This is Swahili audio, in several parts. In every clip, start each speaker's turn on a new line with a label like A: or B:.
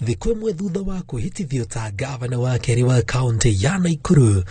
A: thikũ ĩmwe thutha wa kwĩhĩtithio ta gavana wa kerĩ wa kaunti ya Nakuru.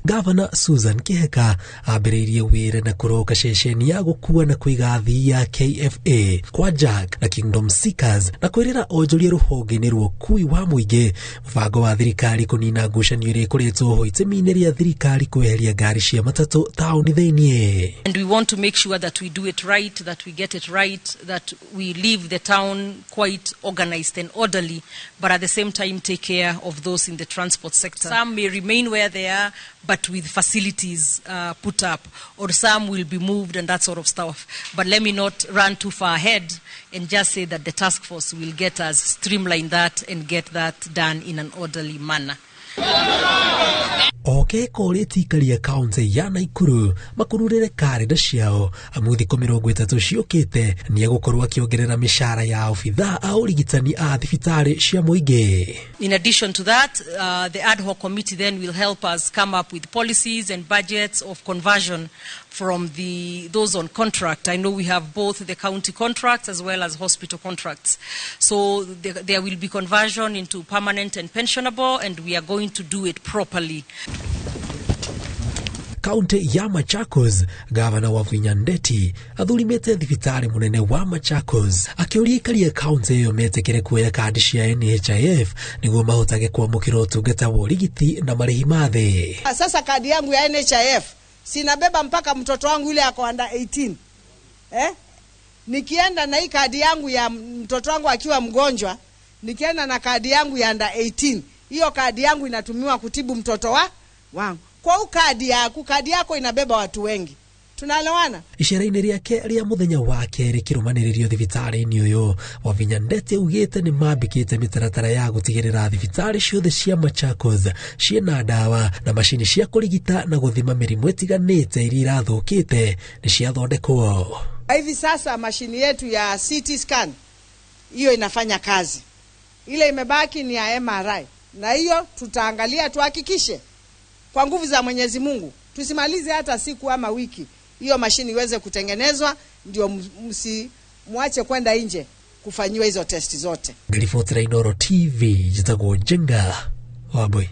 A: Gavana Susan Kihika ambĩrĩirie wĩra na kũroka ceceni ya gũkua na kũiga athii ya KFA kwa Jack na Kingdom Seekers na kwĩrĩra onjoria rũhonge-inĩ rwa ũkui wa mũingĩ mũbango wa thirikari kũnina ngucanio ĩrĩa ĩkoretwo ho itemi-inĩ rĩa thirikari kweheria ngari cia matatũ taũni thĩinĩ.
B: And we want to make sure that we do it right, that we get it right, that we leave the town quite organized and orderly, but at the same time take care of those in the transport sector. Some may remain where they are, but with facilities put up, or some will be moved and that sort of stuff. But let me not run too far ahead and just say that the task force will get us streamline that and get that done in an orderly manner.
A: Oke koreti karia kaunti ya Nakuru makururire karenda ciao amuthi 30 ciokete ni gukorwa kiongerera mishara ya ofitha a urigitani a thibitari cia mũingĩ.
B: In addition to that, the ad hoc committee then will help us come up with policies and budgets of conversion from those on contract. I know we have both the county contracts as well as hospital contracts. So there will be conversion into permanent and pensionable, and we are going to do it properly.
A: Kaunti ya Machakos, gavana wa Vinyandeti athurimite thibitari munene wa Machakos akĩũria aikari a kaunti ĩyo metekere kuoya kandi cia NHIF nĩguo mahotage kwamũkĩra ũtungata wa ũrigiti na marĩhi ma thĩ.
C: Sasa kadi yangu ya NHIF sinabeba mpaka mtoto wangu yule ako under 18. Nikienda na hii kadi yangu ya mtoto wangu akiwa mgonjwa, nikienda na kadi yangu ya under 18, hiyo kadi yangu inatumiwa kutibu mtoto wangu. Kwa kadi yako inabeba watu wengi. Tunaelewana?
A: Ishara-inĩ rĩake rĩa mũthenya wa kerĩ kĩrũmanĩrĩrio thibitarĩ-inĩ ũyũ wa Vinyandeti ugĩte nĩ mambĩkĩte mĩtaratara ya gũtigĩrĩra thibitarĩ ciothe cia Machakos ciĩna ndawa na macini cia kũrigita na gũthima mĩrimũ ĩtiganĩte iria irathũkĩte nĩ ciathondekwo.
C: Hivi sasa mashini yetu ya CT scan hiyo inafanya kazi. Ile imebaki ni ya MRI. Na hiyo tutaangalia tuhakikishe kwa nguvu za Mwenyezi Mungu tusimalize hata siku ama wiki hiyo mashini iweze kutengenezwa, ndio mwache kwenda nje kufanyiwa hizo testi zote.
A: Ripoti ya Inooro TV jitagwo Jenga Waboi.